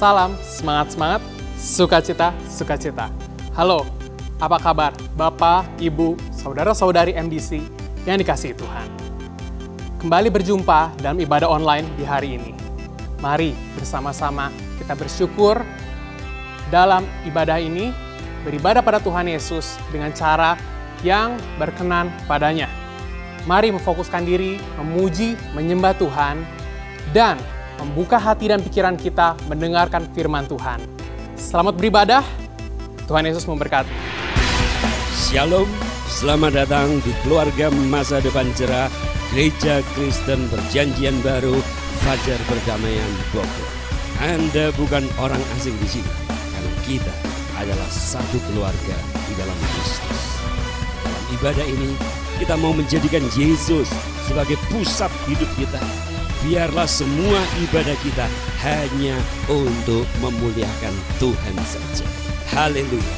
Salam semangat-semangat, sukacita-sukacita. Halo, apa kabar Bapak, Ibu, Saudara-saudari MDC yang dikasihi Tuhan? Kembali berjumpa dalam ibadah online di hari ini. Mari bersama-sama kita bersyukur dalam ibadah ini, beribadah pada Tuhan Yesus dengan cara yang berkenan padanya. Mari memfokuskan diri, memuji, menyembah Tuhan, dan membuka hati dan pikiran kita mendengarkan firman Tuhan. Selamat beribadah, Tuhan Yesus memberkati. Shalom, selamat datang di keluarga masa depan cerah Gereja Kristen Perjanjian Baru Fajar Perdamaian Bogor. Anda bukan orang asing di sini, karena kita adalah satu keluarga di dalam Kristus. Dalam ibadah ini, kita mau menjadikan Yesus sebagai pusat hidup kita. Biarlah semua ibadah kita hanya untuk memuliakan Tuhan saja. Haleluya.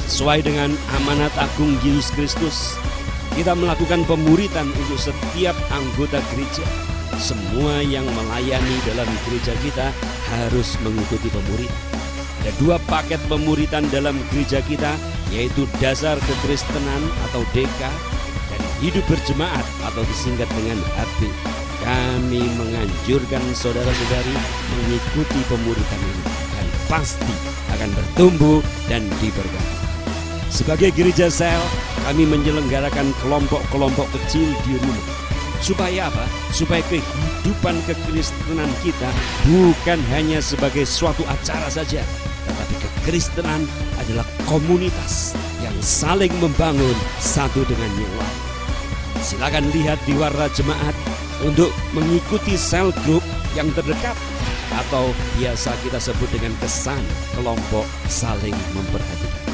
Sesuai dengan amanat agung Yesus Kristus, kita melakukan pemuritan untuk setiap anggota gereja. Semua yang melayani dalam gereja kita harus mengikuti pemuritan. Ada 2 paket pemuritan dalam gereja kita, yaitu dasar kekristenan atau DK dan hidup berjemaat atau disingkat dengan HB. Kami menganjurkan saudara-saudari mengikuti pemuritan ini dan pasti akan bertumbuh dan diberkati. Sebagai gereja sel, kami menyelenggarakan kelompok-kelompok kecil di rumah. Supaya apa? Supaya kehidupan kekristenan kita bukan hanya sebagai suatu acara saja, tetapi kekristenan adalah komunitas yang saling membangun satu dengan yang lain. Silakan lihat di warna jemaat untuk mengikuti sel grup yang terdekat, atau biasa kita sebut dengan kesan kelompok saling memperhatikan.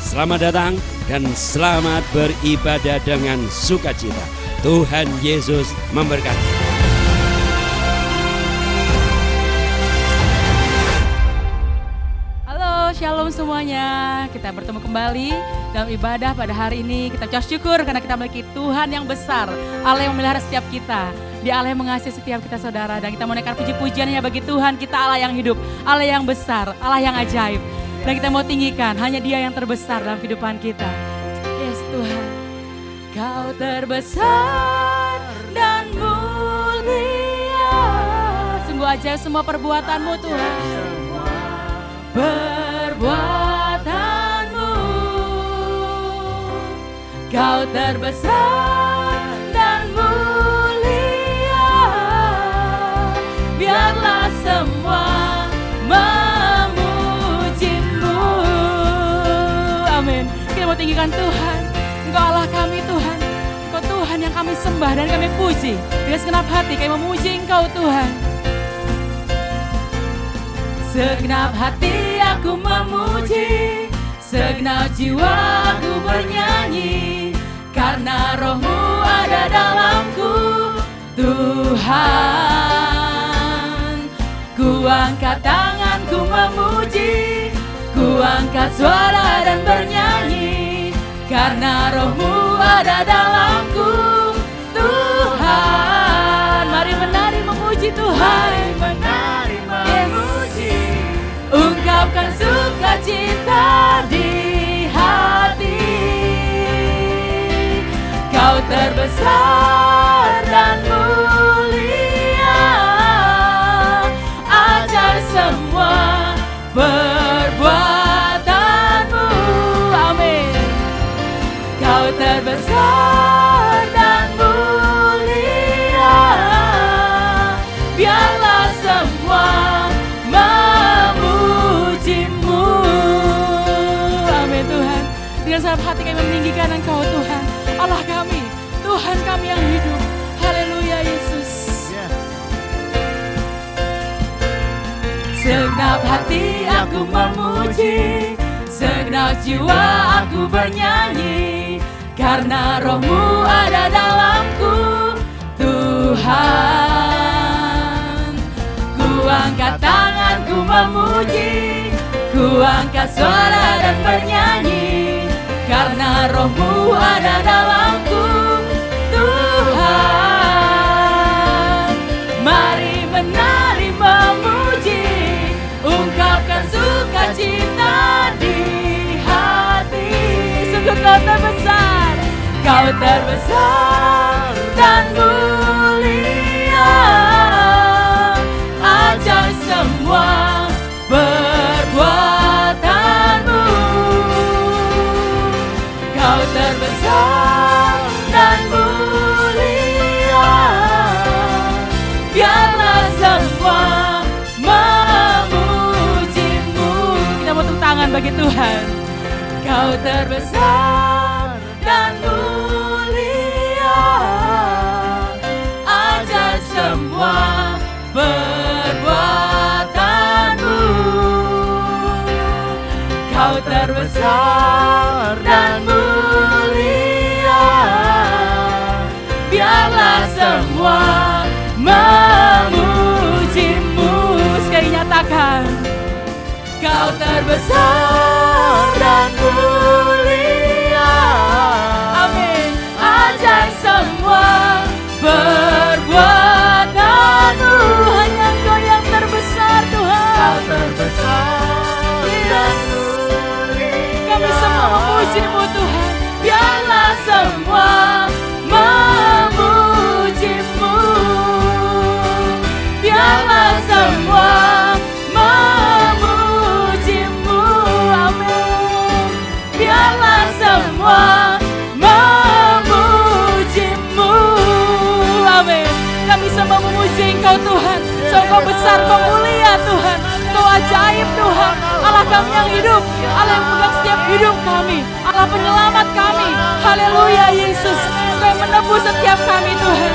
Selamat datang dan selamat beribadah dengan sukacita. Tuhan Yesus memberkati. Halo, shalom semuanya. Kita bertemu kembali dalam ibadah pada hari ini. Kita ucap syukur karena kita memiliki Tuhan yang besar, Allah yang memelihara setiap kita. Dia Allah yang mengasihi setiap kita saudara. Dan kita menaikkan puji-pujiannya bagi Tuhan kita, Allah yang hidup, Allah yang besar, Allah yang ajaib. Dan kita mau tinggikan, hanya Dia yang terbesar dalam kehidupan kita. Yes Tuhan, Kau terbesar dan mulia. Sungguh ajaib semua perbuatan-Mu Tuhan. Perbuatan-Mu, Kau terbesar dan mulia. Biarlah semua memuji-Mu. Amin. Kita mau tinggikan Tuhan. Engkau Allah kami Tuhan. Engkau Tuhan yang kami sembah dan kami puji. Dengan segenap hati kami memuji Engkau Tuhan. Segenap hati aku memuji, segenap jiwa aku bernyanyi, karena Roh-Mu ada dalamku, Tuhan. Ku angkat tanganku memuji, ku angkat suara dan bernyanyi, karena Roh-Mu ada dalamku, Tuhan. Mari menari memuji Tuhan. Menari memuji. Ungkapkan sukacita di hati. Kau terbesar dan mulia. Ajar semua perbuatan-Mu. Amin. Kau terbesar dan mulia. Biarlah semua memuji-Mu. Amin Tuhan. Dengan segenap hati kami meninggikan Engkau Tuhan, Allah kami, Tuhan kami yang hidup. Haleluya Yesus. Segenap hati aku memuji, segenap jiwa aku bernyanyi, karena Roh-Mu ada dalamku, Tuhan. Ku angkat tanganku memuji, ku angkat suara dan bernyanyi, karena Roh-Mu ada dalamku, Tuhan. Mari menari memuji, Kau terbesar dan mulia, ajaib semua perbuatanmu. Kau terbesar dan mulia, biarlah semua memujimu. Kita mau tepuk tangan bagi Tuhan. Kau terbesar dan mulia, ajaib semua perbuatanmu. Kau terbesar dan mulia, biarlah semua memujimu. Sekali nyatakan, Kau terbesar dan mulia, amin, ajaib semua perbuatanmu. Hanya Engkau yang terbesar Tuhan. Kau terbesar dan mulia, kami semua memujimu Tuhan. Biarlah semua memujimu, biarlah semua memujimu, amin. Biarlah semua memujimu, amin. Kami semua memuji Engkau Tuhan. Engkau besar, Kau mulia Tuhan. Kau ajaib Tuhan. Allah kami yang hidup, Allah yang pegang setiap hidup kami, Allah penyelamat kami. Haleluya Yesus, Kau yang menebus setiap kami Tuhan.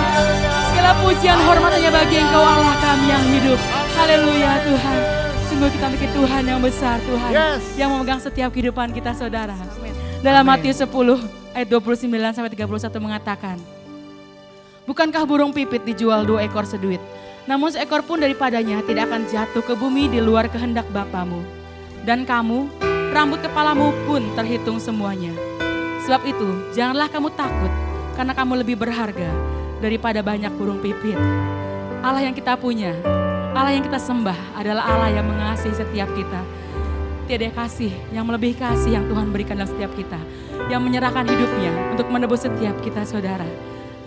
Segala pujian hormat hanya bagi Engkau Allah kami yang hidup. Haleluya Tuhan. Sungguh kita memiliki Tuhan yang besar Tuhan, yang memegang setiap kehidupan kita saudara. Dalam Matius 10 ayat 29 sampai 31 mengatakan, bukankah burung pipit dijual 2 ekor seduit? Namun seekor pun daripadanya tidak akan jatuh ke bumi di luar kehendak Bapamu. Dan kamu, rambut kepalamu pun terhitung semuanya. Sebab itu, janganlah kamu takut, karena kamu lebih berharga daripada banyak burung pipit. Allah yang kita punya, Allah yang kita sembah adalah Allah yang mengasihi setiap kita. Tiada kasih yang melebihi kasih yang Tuhan berikan dalam setiap kita, yang menyerahkan hidupnya untuk menebus setiap kita saudara.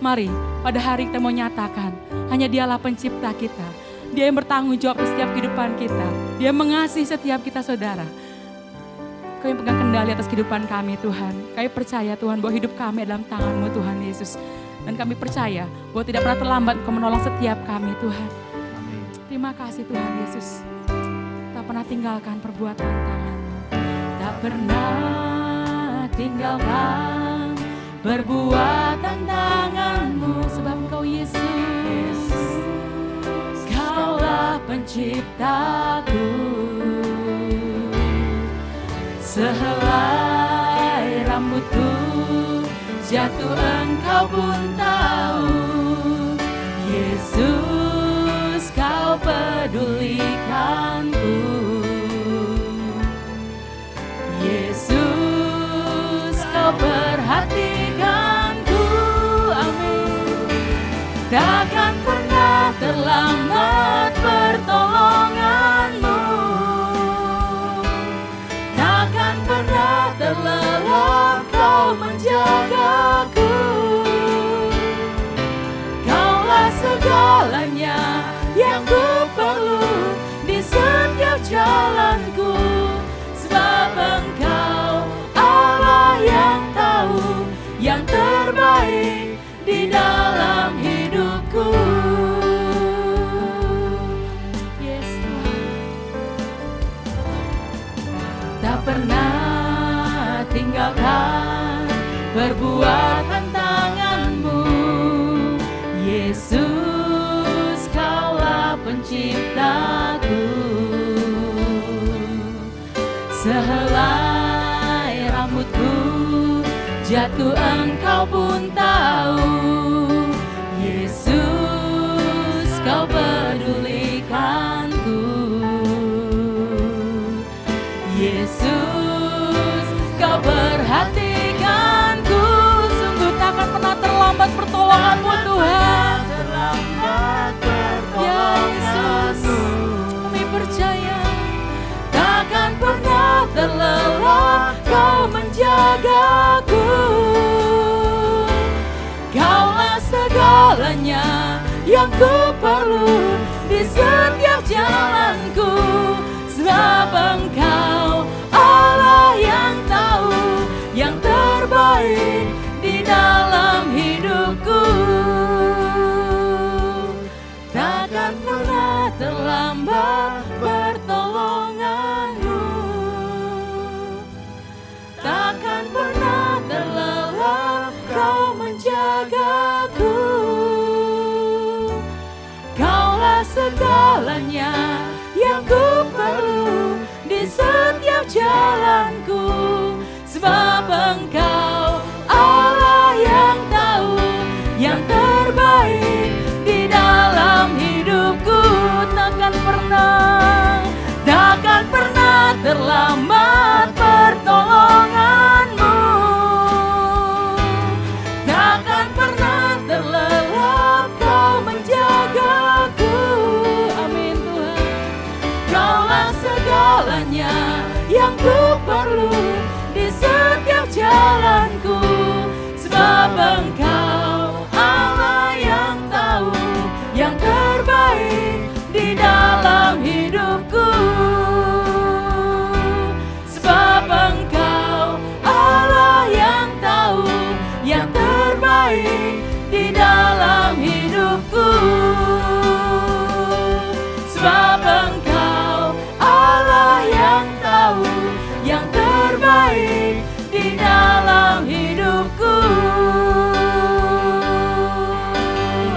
Mari pada hari kita mau nyatakan, hanya Dialah pencipta kita. Dia yang bertanggung jawab setiap kehidupan kita. Dia mengasihi setiap kita saudara. Kau yang pegang kendali atas kehidupan kami Tuhan. Kami percaya Tuhan bahwa hidup kami dalam tangan-Mu Tuhan Yesus. Dan kami percaya bahwa tidak pernah terlambat Kau menolong setiap kami Tuhan. Terima kasih Tuhan Yesus. Tak pernah tinggalkan perbuatan tangan-Mu. Tak pernah tinggalkan perbuatan tangan-Mu. Sebab Kau Yesus, Kaulah penciptaku. Sehelai rambutku jatuh Engkau pun tahu. Yesus, Kau pedulikanku. Yesus, Kau perhatikanku, amin. Takkan pernah terlambat pertolongan-Mu. Takkan pernah terlelap Kau menjagaku. Kaulah segalanya yang ku perlu di setiap jalanku. Sebab Engkau Allah yang tahu yang terbaik di dalam hidupku. Yes Tuhan. Tak pernah tinggalkan perbuatan tangan-Mu. Yesus, Kaulah penciptaku. Sehelai rambutku jatuh Engkau pun tahu. Yesus, Kau pedulikanku. Yesus, Kau perhatikanku. Sungguh takkan pernah terlambat pertolongan-Mu Tuhan. Ya Yesus, kami percaya takkan pernah terlelap Kau menjagaku. yang ku perlu di setiap jalanku. Sebab Engkau Allah yang tahu yang terbaik di dalam hidupku. Takkan pernah terlambat pertolongan-Mu, takkan pernah terlelap Kau menjagaku. Kaulah segalanya yang ku perlu di setiap jalanku. Sebab Engkau Allah yang tahu yang terbaik di dalam hidupku. Takkan pernah terlambat pertolongan-Mu, takkan pernah terlelap Kau menjagaku. Amin Tuhan. Kaulah segalanya yang ku perlu di setiap jalanku. Sebab Engkau Allah yang tahu yang terbaik di dalam hidupku. Sebab Engkau Allah yang tahu yang terbaik di dalam hidupku. Sebab Engkau Allah yang tahu yang terbaik di dalam hidupku.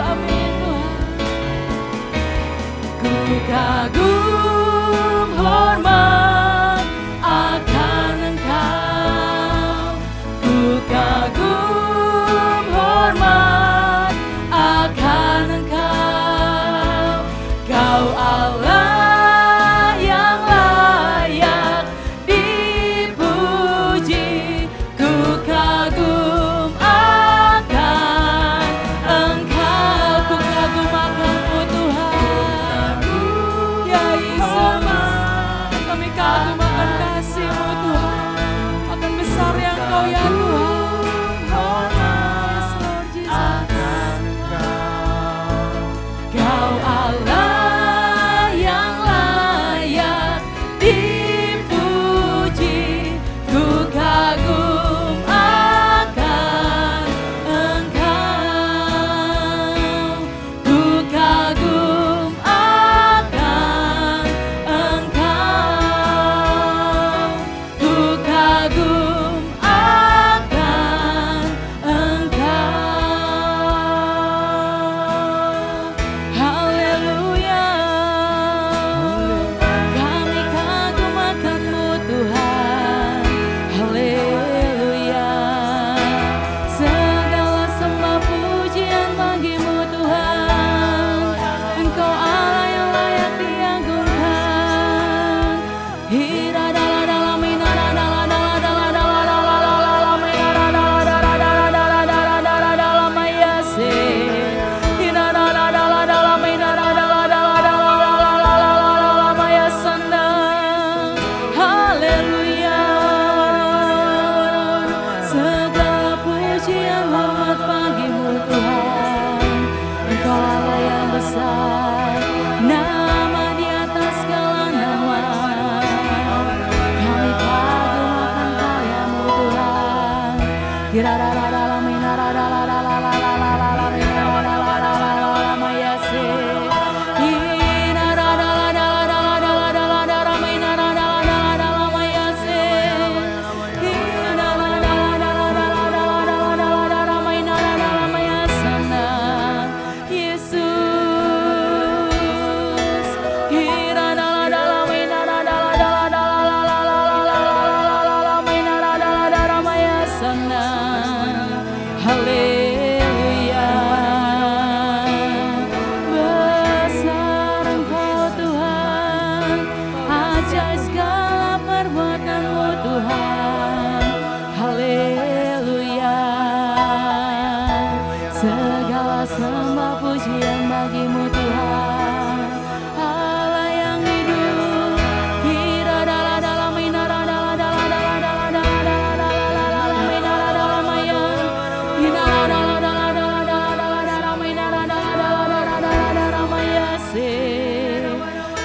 Amin Tuhan. Ku kagum hormat akan Engkau, ku kagum hormat akan Engkau. Kau Allah yang layak dipuji, ku kagum akan Engkau. Ku kagum akan-Mu Tuhan, ya Yesus. Kami kagum akan kasih-Mu Tuhan, akan besar yang Kau ya Tuhan. Yes Lord Jesus. Kau Allah yang layak dipuji, ku kagum akan Engkau, ku kagum akan Engkau.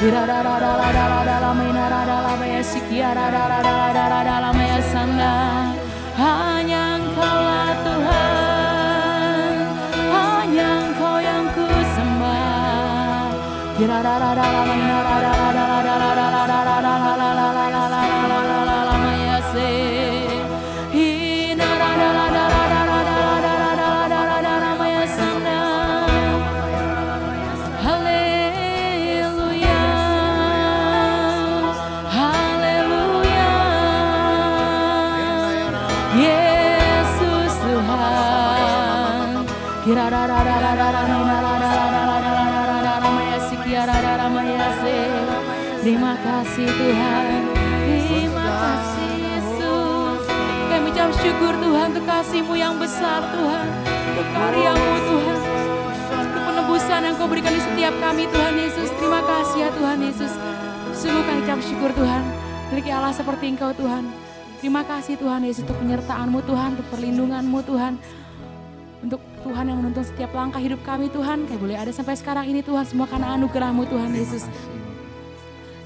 Hanya Engkaulah Tuhan, hanya Engkau yang ku sembah. Yesus Tuhan, terima kasih Tuhan, terima kasih Yesus. Kami ucap syukur Tuhan untuk kasih-Mu yang besar Tuhan, untuk karya-Mu Tuhan, untuk penebusan yang Kau berikan di setiap kami Tuhan Yesus. Terima kasih ya Tuhan Yesus. Sungguh kami ucap syukur Tuhan, memiliki Allah seperti Engkau Tuhan. Terima kasih Tuhan Yesus untuk penyertaan-Mu Tuhan, untuk perlindungan-Mu Tuhan. Untuk Tuhan yang menuntun setiap langkah hidup kami Tuhan. Kayak boleh ada sampai sekarang ini Tuhan, semua karena anugerah-Mu Tuhan Yesus.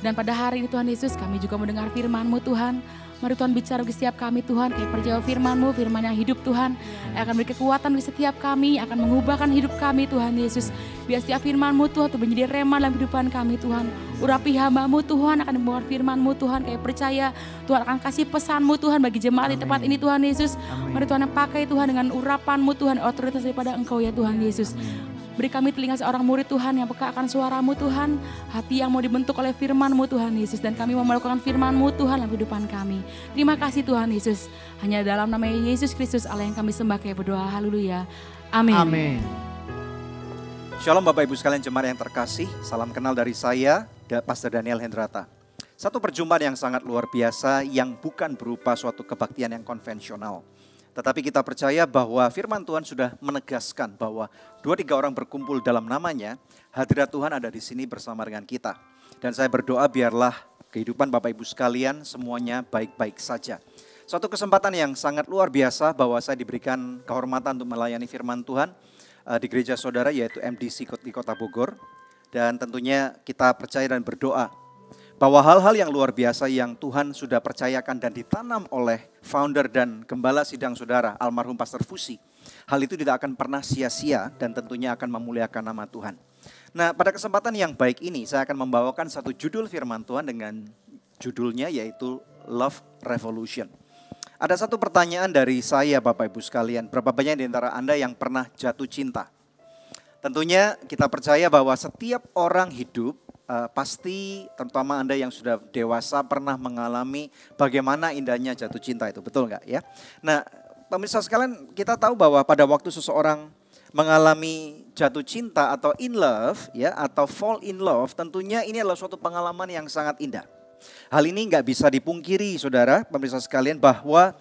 Dan pada hari ini Tuhan Yesus kami juga mendengar firman-Mu Tuhan. Mari Tuhan bicara bagi setiap kami Tuhan, kayak perjawab firman-Mu, firman yang hidup Tuhan. Yang akan beri kekuatan bagi setiap kami, akan mengubahkan hidup kami Tuhan Yesus. Biar setiap firman-Mu Tuhan itu menjadi rema dalam kehidupan kami Tuhan. Urapi hamba-Mu Tuhan akan membawa firman-Mu Tuhan, kayak percaya Tuhan akan kasih pesan-Mu Tuhan bagi jemaat di tempat ini Tuhan Yesus. Mari Tuhan yang pakai Tuhan dengan urapan-Mu Tuhan, otoritas daripada Engkau ya Tuhan Yesus. Beri kami telinga seorang murid Tuhan yang peka akan suara-Mu Tuhan. Hati yang mau dibentuk oleh firman-Mu Tuhan Yesus. Dan kami mau melakukan firman-Mu Tuhan dalam kehidupan kami. Terima kasih Tuhan Yesus. Hanya dalam nama Yesus Kristus Allah yang kami sembah kayak berdoa. Haleluya. Amin. Amin. Shalom Bapak Ibu sekalian jemaat yang terkasih. Salam kenal dari saya, Pastor Daniel Hendrata. Satu perjumpaan yang sangat luar biasa yang bukan berupa suatu kebaktian yang konvensional. Tetapi kita percaya bahwa firman Tuhan sudah menegaskan bahwa 2-3 orang berkumpul dalam namanya, hadirat Tuhan ada di sini bersama dengan kita. Dan saya berdoa biarlah kehidupan Bapak Ibu sekalian semuanya baik-baik saja. Suatu kesempatan yang sangat luar biasa bahwa saya diberikan kehormatan untuk melayani firman Tuhan di gereja saudara yaitu MDC di Kota Bogor. Dan tentunya kita percaya dan berdoa bahwa hal-hal yang luar biasa yang Tuhan sudah percayakan dan ditanam oleh founder dan gembala sidang saudara almarhum Pastor Fusi. Hal itu tidak akan pernah sia-sia dan tentunya akan memuliakan nama Tuhan. Nah, pada kesempatan yang baik ini saya akan membawakan satu judul firman Tuhan dengan judulnya yaitu Love Revolution. Ada satu pertanyaan dari saya Bapak Ibu sekalian, berapa banyak di antara Anda yang pernah jatuh cinta? Tentunya kita percaya bahwa setiap orang hidup pasti terutama Anda yang sudah dewasa pernah mengalami bagaimana indahnya jatuh cinta itu, betul nggak ya? Nah, pemirsa sekalian kita tahu bahwa pada waktu seseorang mengalami jatuh cinta atau in love ya atau fall in love, tentunya ini adalah suatu pengalaman yang sangat indah. Hal ini nggak bisa dipungkiri saudara, pemirsa sekalian bahwa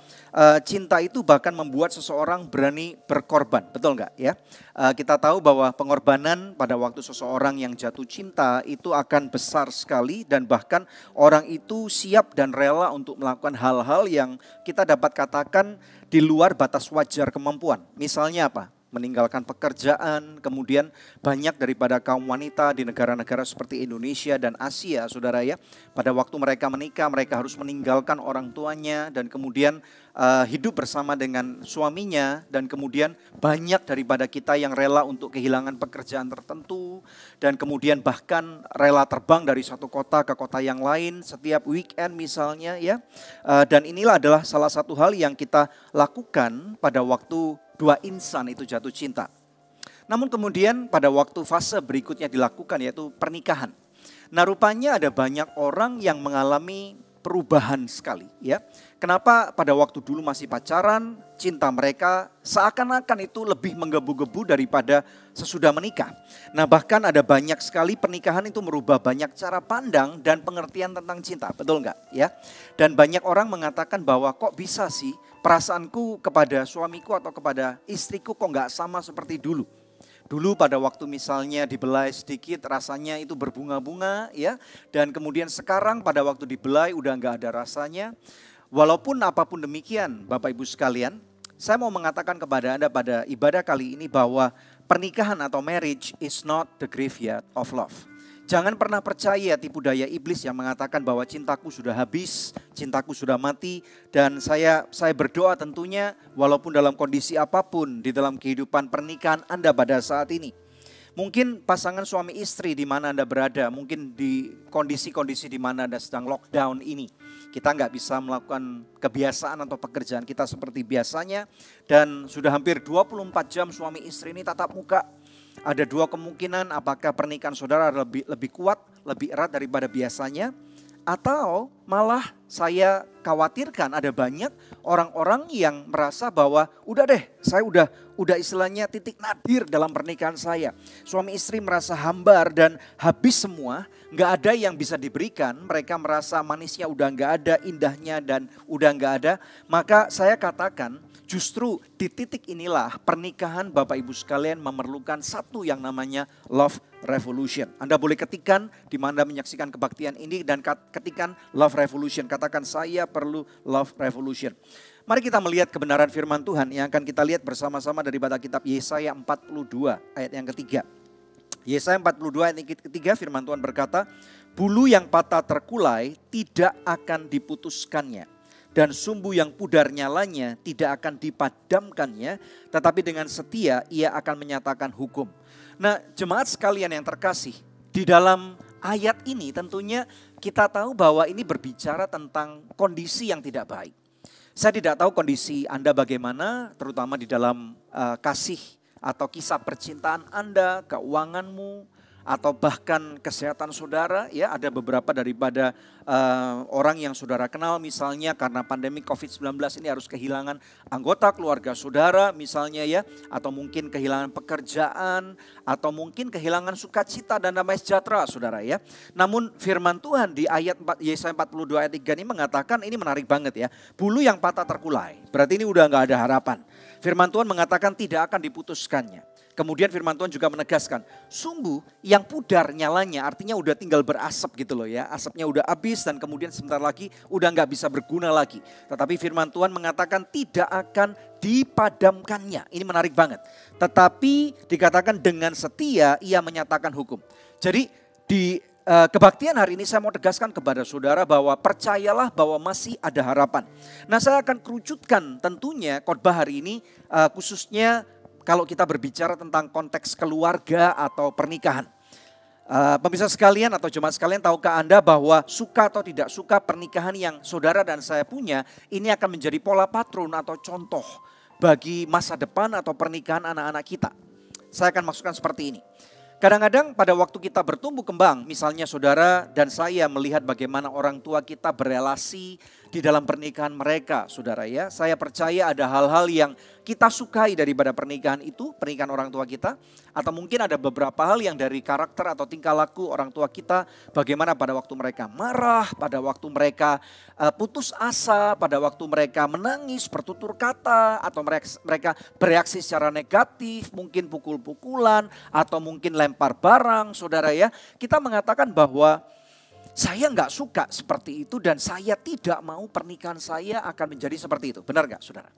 cinta itu bahkan membuat seseorang berani berkorban, betul nggak ya? Kita tahu bahwa pengorbanan pada waktu seseorang yang jatuh cinta itu akan besar sekali dan bahkan orang itu siap dan rela untuk melakukan hal-hal yang kita dapat katakan di luar batas wajar kemampuan. Misalnya apa? Meninggalkan pekerjaan, kemudian banyak daripada kaum wanita di negara-negara seperti Indonesia dan Asia, saudara ya. Pada waktu mereka menikah, mereka harus meninggalkan orang tuanya dan kemudian hidup bersama dengan suaminya. Dan kemudian banyak daripada kita yang rela untuk kehilangan pekerjaan tertentu. Dan kemudian bahkan rela terbang dari satu kota ke kota yang lain setiap weekend misalnya ya. Dan inilah adalah salah satu hal yang kita lakukan pada waktu dua insan itu jatuh cinta. Namun kemudian pada waktu fase berikutnya dilakukan yaitu pernikahan. Nah rupanya ada banyak orang yang mengalami perubahan sekali ya. Kenapa pada waktu dulu masih pacaran, cinta mereka seakan-akan itu lebih menggebu-gebu daripada sesudah menikah. Nah bahkan ada banyak sekali pernikahan itu merubah banyak cara pandang dan pengertian tentang cinta, betul nggak ya? Dan banyak orang mengatakan bahwa kok bisa sih perasaanku kepada suamiku atau kepada istriku kok nggak sama seperti dulu. Dulu pada waktu misalnya dibelai sedikit rasanya itu berbunga-bunga ya. Dan kemudian sekarang pada waktu dibelai udah nggak ada rasanya. Walaupun apapun demikian Bapak Ibu sekalian, saya mau mengatakan kepada Anda pada ibadah kali ini bahwa pernikahan atau marriage is not the graveyard of love. Jangan pernah percaya tipu daya iblis yang mengatakan bahwa cintaku sudah habis, cintaku sudah mati. Dan saya berdoa tentunya walaupun dalam kondisi apapun di dalam kehidupan pernikahan Anda pada saat ini. Mungkin pasangan suami istri di mana Anda berada, mungkin di kondisi-kondisi di mana Anda sedang lockdown ini. Kita nggak bisa melakukan kebiasaan atau pekerjaan kita seperti biasanya. Dan sudah hampir 24 jam suami istri ini tatap muka. Ada dua kemungkinan, apakah pernikahan saudara lebih kuat, lebih erat daripada biasanya. Atau malah saya khawatirkan ada banyak orang-orang yang merasa bahwa udah deh, saya udah istilahnya titik nadir dalam pernikahan saya. Suami istri merasa hambar dan habis semua, nggak ada yang bisa diberikan. Mereka merasa manisnya udah nggak ada, indahnya dan udah nggak ada. Maka saya katakan justru di titik inilah pernikahan Bapak Ibu sekalian memerlukan satu yang namanya love revolution. Anda boleh ketikkan di mana Anda menyaksikan kebaktian ini dan ketikkan love revolution. Katakan saya perlu love revolution. Mari kita melihat kebenaran firman Tuhan yang akan kita lihat bersama-sama daripada kitab Yesaya 42 ayat yang ketiga. Yesaya 42 ayat yang ketiga firman Tuhan berkata, bulu yang patah terkulai tidak akan diputuskannya. Dan sumbu yang pudar nyalanya tidak akan dipadamkannya, tetapi dengan setia ia akan menyatakan hukum. Nah, jemaat sekalian yang terkasih, di dalam ayat ini tentunya kita tahu bahwa ini berbicara tentang kondisi yang tidak baik. Saya tidak tahu kondisi Anda bagaimana, terutama di dalam kasih atau kisah percintaan Anda, keuanganmu, atau bahkan kesehatan saudara. Ya, ada beberapa daripada orang yang saudara kenal misalnya karena pandemi COVID-19 ini harus kehilangan anggota keluarga saudara misalnya ya. Atau mungkin kehilangan pekerjaan, atau mungkin kehilangan sukacita dan damai sejahtera saudara ya. Namun firman Tuhan di ayat Yesaya 42 ayat 3 ini mengatakan, ini menarik banget ya. Bulu yang patah terkulai, berarti ini udah gak ada harapan. Firman Tuhan mengatakan tidak akan diputuskannya. Kemudian firman Tuhan juga menegaskan, sumbu yang pudar nyalanya artinya udah tinggal berasap gitu loh ya. Asapnya udah habis dan kemudian sebentar lagi udah gak bisa berguna lagi. Tetapi firman Tuhan mengatakan tidak akan dipadamkannya. Ini menarik banget. Tetapi dikatakan dengan setia ia menyatakan hukum. Jadi di kebaktian hari ini saya mau tegaskan kepada saudara bahwa percayalah bahwa masih ada harapan. Nah, saya akan kerucutkan tentunya khotbah hari ini khususnya kalau kita berbicara tentang konteks keluarga atau pernikahan. Pemirsa sekalian atau jemaat sekalian, tahukah Anda bahwa suka atau tidak suka pernikahan yang saudara dan saya punya ini akan menjadi pola patron atau contoh bagi masa depan atau pernikahan anak-anak kita. Saya akan maksudkan seperti ini. Kadang-kadang pada waktu kita bertumbuh kembang, misalnya saudara dan saya melihat bagaimana orang tua kita berelasi di dalam pernikahan mereka, saudara ya. Saya percaya ada hal-hal yang kita sukai daripada pernikahan itu, pernikahan orang tua kita. Atau mungkin ada beberapa hal yang dari karakter atau tingkah laku orang tua kita. Bagaimana pada waktu mereka marah, pada waktu mereka putus asa, pada waktu mereka menangis, bertutur kata. Atau mereka bereaksi secara negatif, mungkin pukul-pukulan atau mungkin lempar barang, saudara ya. Kita mengatakan bahwa saya nggak suka seperti itu dan saya tidak mau pernikahan saya akan menjadi seperti itu. Benar nggak saudara?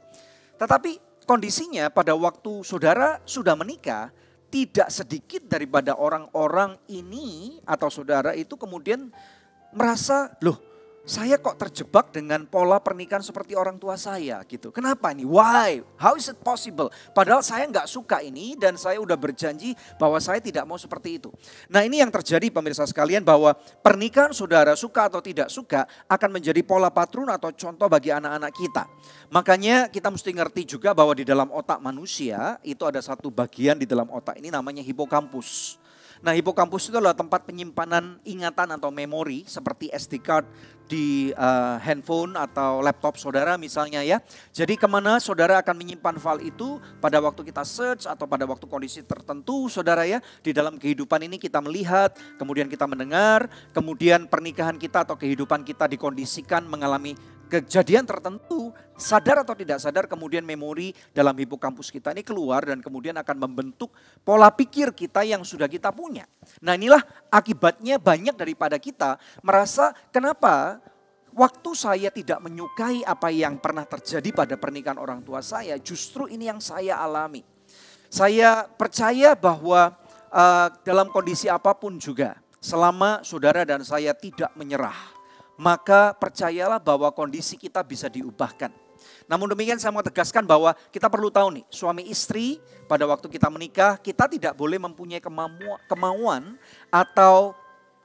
Tetapi kondisinya pada waktu saudara sudah menikah, tidak sedikit daripada orang-orang ini atau saudara itu kemudian merasa, loh saya kok terjebak dengan pola pernikahan seperti orang tua saya gitu. Kenapa ini? Why? How is it possible? Padahal saya nggak suka ini dan saya udah berjanji bahwa saya tidak mau seperti itu. Nah, ini yang terjadi pemirsa sekalian, bahwa pernikahan saudara suka atau tidak suka akan menjadi pola patron atau contoh bagi anak-anak kita. Makanya kita mesti ngerti juga bahwa di dalam otak manusia itu ada satu bagian di dalam otak ini namanya hipokampus. Nah, hipokampus itu adalah tempat penyimpanan ingatan atau memori seperti SD card di handphone atau laptop saudara misalnya ya. Jadi kemana saudara akan menyimpan file itu pada waktu kita search atau pada waktu kondisi tertentu saudara ya. Di dalam kehidupan ini kita melihat, kemudian kita mendengar, kemudian pernikahan kita atau kehidupan kita dikondisikan mengalami kejadian tertentu, sadar atau tidak sadar kemudian memori dalam hipokampus kita ini keluar dan kemudian akan membentuk pola pikir kita yang sudah kita punya. Nah, inilah akibatnya banyak daripada kita merasa kenapa waktu saya tidak menyukai apa yang pernah terjadi pada pernikahan orang tua saya, justru ini yang saya alami. Saya percaya bahwa dalam kondisi apapun juga, selama saudara dan saya tidak menyerah, maka percayalah bahwa kondisi kita bisa diubahkan. Namun demikian saya mau tegaskan bahwa kita perlu tahu nih, suami istri pada waktu kita menikah, kita tidak boleh mempunyai kemauan atau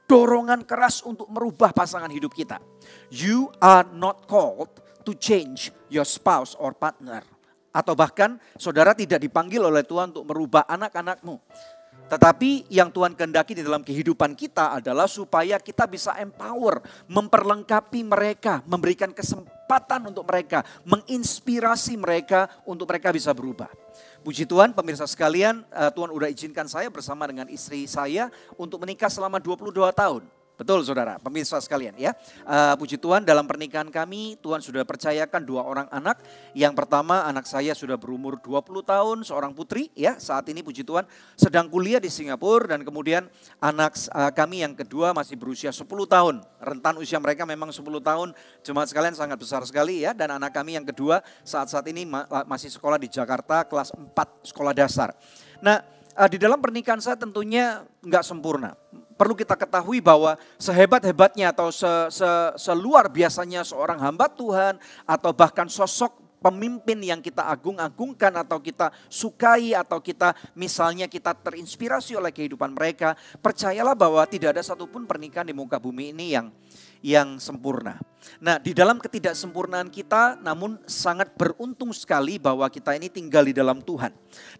dorongan keras untuk merubah pasangan hidup kita. You are not called to change your spouse or partner. Atau bahkan saudara tidak dipanggil oleh Tuhan untuk merubah anak-anakmu. Tetapi yang Tuhan kehendaki di dalam kehidupan kita adalah supaya kita bisa empower, memperlengkapi mereka, memberikan kesempatan untuk mereka, menginspirasi mereka untuk mereka bisa berubah. Puji Tuhan, pemirsa sekalian, Tuhan udah izinkan saya bersama dengan istri saya untuk menikah selama 22 tahun. Betul saudara, pemirsa sekalian ya. Puji Tuhan, dalam pernikahan kami Tuhan sudah percayakan 2 orang anak. Yang pertama anak saya sudah berumur 20 tahun, seorang putri ya. Saat ini puji Tuhan sedang kuliah di Singapura. Dan kemudian anak kami yang kedua masih berusia 10 tahun. Rentan usia mereka memang 10 tahun. Jemaat sekalian sangat besar sekali ya. Dan anak kami yang kedua saat ini masih sekolah di Jakarta kelas 4 sekolah dasar. Nah, di dalam pernikahan saya tentunya nggak sempurna. Perlu kita ketahui bahwa sehebat-hebatnya atau seluar biasanya seorang hamba Tuhan atau bahkan sosok pemimpin yang kita agung-agungkan atau kita sukai atau kita misalnya kita terinspirasi oleh kehidupan mereka, percayalah bahwa tidak ada satupun pernikahan di muka bumi ini yang sempurna. Nah, di dalam ketidaksempurnaan kita namun sangat beruntung sekali bahwa kita ini tinggal di dalam Tuhan.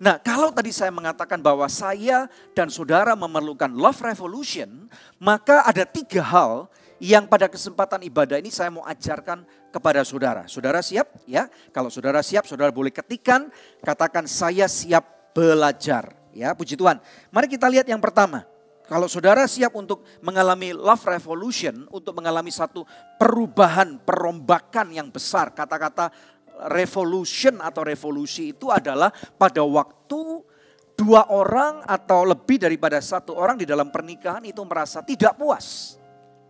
Nah, kalau tadi saya mengatakan bahwa saya dan saudara memerlukan love revolution, maka ada 3 hal yang pada kesempatan ibadah ini saya mau ajarkan kepada saudara. Saudara siap? Ya, kalau saudara siap, saudara boleh ketikkan, katakan saya siap belajar. Ya, puji Tuhan. Mari kita lihat yang pertama. Kalau saudara siap untuk mengalami love revolution, untuk mengalami satu perubahan, perombakan yang besar. Kata-kata revolution atau revolusi itu adalah pada waktu 2 orang atau lebih daripada 1 orang di dalam pernikahan itu merasa tidak puas.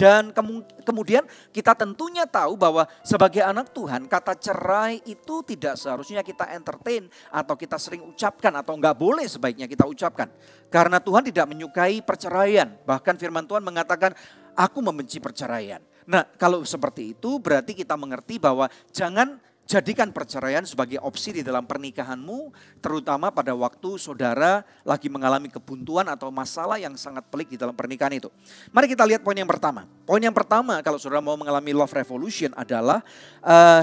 Dan kemudian kita tentunya tahu bahwa sebagai anak Tuhan kata cerai itu tidak seharusnya kita entertain atau kita sering ucapkan atau enggak boleh sebaiknya kita ucapkan. Karena Tuhan tidak menyukai perceraian. Bahkan firman Tuhan mengatakan aku membenci perceraian. Nah, kalau seperti itu berarti kita mengerti bahwa jangan jadikan perceraian sebagai opsi di dalam pernikahanmu, terutama pada waktu saudara lagi mengalami kebuntuan atau masalah yang sangat pelik di dalam pernikahan itu. Mari kita lihat poin yang pertama. Poin yang pertama kalau saudara mau mengalami love revolution adalah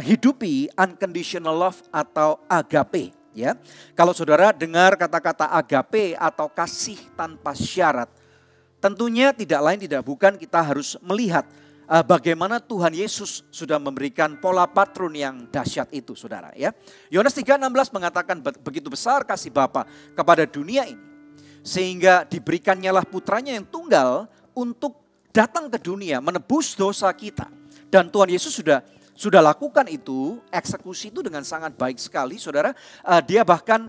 hidupi unconditional love atau agape. Ya, kalau saudara dengar kata-kata agape atau kasih tanpa syarat, tentunya tidak lain tidak bukan kita harus melihat bagaimana Tuhan Yesus sudah memberikan pola patron yang dahsyat itu saudara ya. Yohanes 3:16 mengatakan begitu besar kasih Bapa kepada dunia ini. Sehingga diberikannya putranya yang tunggal untuk datang ke dunia menebus dosa kita. Dan Tuhan Yesus sudah lakukan itu, eksekusi itu dengan sangat baik sekali saudara. Dia bahkan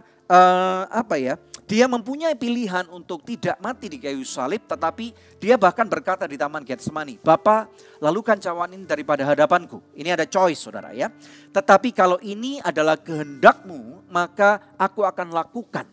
dia mempunyai pilihan untuk tidak mati di kayu salib, tetapi dia bahkan berkata di Taman Getsemani, Bapa, lalukan cawan ini daripada hadapanku. Ini ada choice saudara ya. Tetapi kalau ini adalah kehendakmu, maka aku akan lakukan.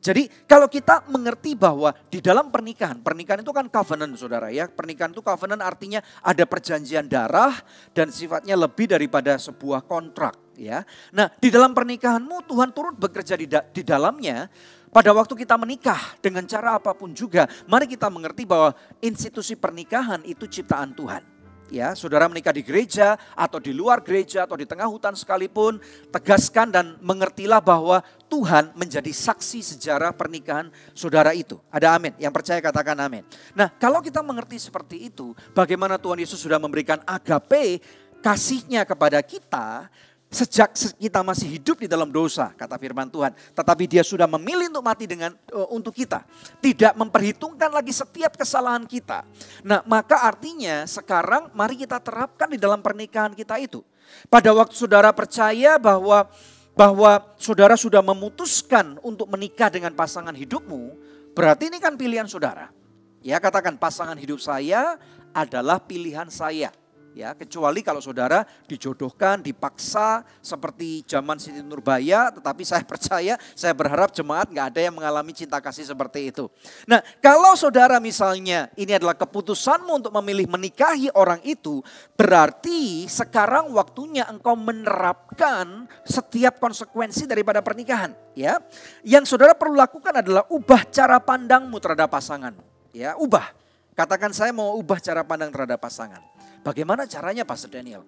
Jadi kalau kita mengerti bahwa di dalam pernikahan itu kan covenant saudara ya. Pernikahan itu covenant artinya ada perjanjian darah dan sifatnya lebih daripada sebuah kontrak ya. Nah di dalam pernikahanmu Tuhan turut bekerja di dalamnya. Pada waktu kita menikah dengan cara apapun juga, mari kita mengerti bahwa institusi pernikahan itu ciptaan Tuhan. Ya, saudara menikah di gereja atau di luar gereja atau di tengah hutan sekalipun, tegaskan dan mengertilah bahwa Tuhan menjadi saksi sejarah pernikahan saudara itu. Ada amin, yang percaya katakan amin. Nah, kalau kita mengerti seperti itu, bagaimana Tuhan Yesus sudah memberikan agape, kasihnya kepada kita, sejak kita masih hidup di dalam dosa, kata firman Tuhan. Tetapi dia sudah memilih untuk mati untuk kita. Tidak memperhitungkan lagi setiap kesalahan kita. Nah maka artinya sekarang mari kita terapkan di dalam pernikahan kita itu. Pada waktu saudara percaya bahwa saudara sudah memutuskan untuk menikah dengan pasangan hidupmu, berarti ini kan pilihan saudara. Ya katakan pasangan hidup saya adalah pilihan saya. Ya, kecuali kalau saudara dijodohkan, dipaksa seperti zaman Siti Nurbaya, tetapi saya percaya, saya berharap jemaat nggak ada yang mengalami cinta kasih seperti itu. Nah, kalau saudara misalnya ini adalah keputusanmu untuk memilih menikahi orang itu, berarti sekarang waktunya engkau menerapkan setiap konsekuensi daripada pernikahan. Ya, yang saudara perlu lakukan adalah ubah cara pandangmu terhadap pasangan. Ya, ubah. Katakan saya mau ubah cara pandang terhadap pasangan. Bagaimana caranya Pastor Daniel?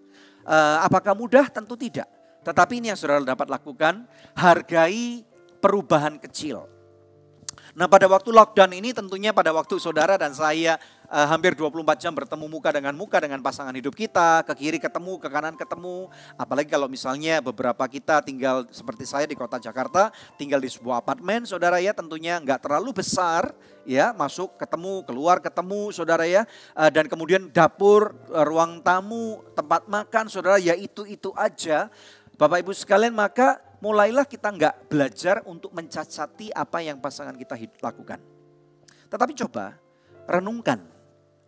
Apakah mudah? Tentu tidak. Tetapi ini yang saudara dapat lakukan, hargai perubahan kecil. Nah, pada waktu lockdown ini tentunya pada waktu saudara dan saya hampir 24 jam bertemu muka dengan pasangan hidup kita, ke kiri ketemu, ke kanan ketemu. Apalagi kalau misalnya beberapa kita tinggal seperti saya di kota Jakarta, tinggal di sebuah apartemen saudara ya, tentunya nggak terlalu besar ya, masuk ketemu, keluar ketemu saudara ya. Dan kemudian dapur, ruang tamu, tempat makan saudara ya itu aja. Bapak Ibu sekalian, maka mulailah kita nggak belajar untuk mencacati apa yang pasangan kita lakukan. Tetapi coba renungkan,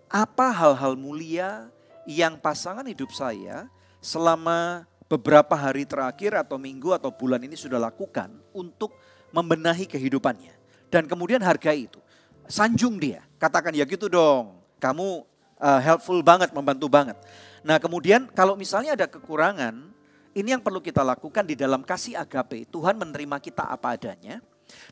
apa hal-hal mulia yang pasangan hidup saya selama beberapa hari terakhir atau minggu atau bulan ini sudah lakukan untuk membenahi kehidupannya. Dan kemudian hargai itu. Sanjung dia, katakan ya gitu dong, kamu helpful banget, membantu banget. Nah kemudian kalau misalnya ada kekurangan, ini yang perlu kita lakukan di dalam kasih agape. Tuhan menerima kita apa adanya.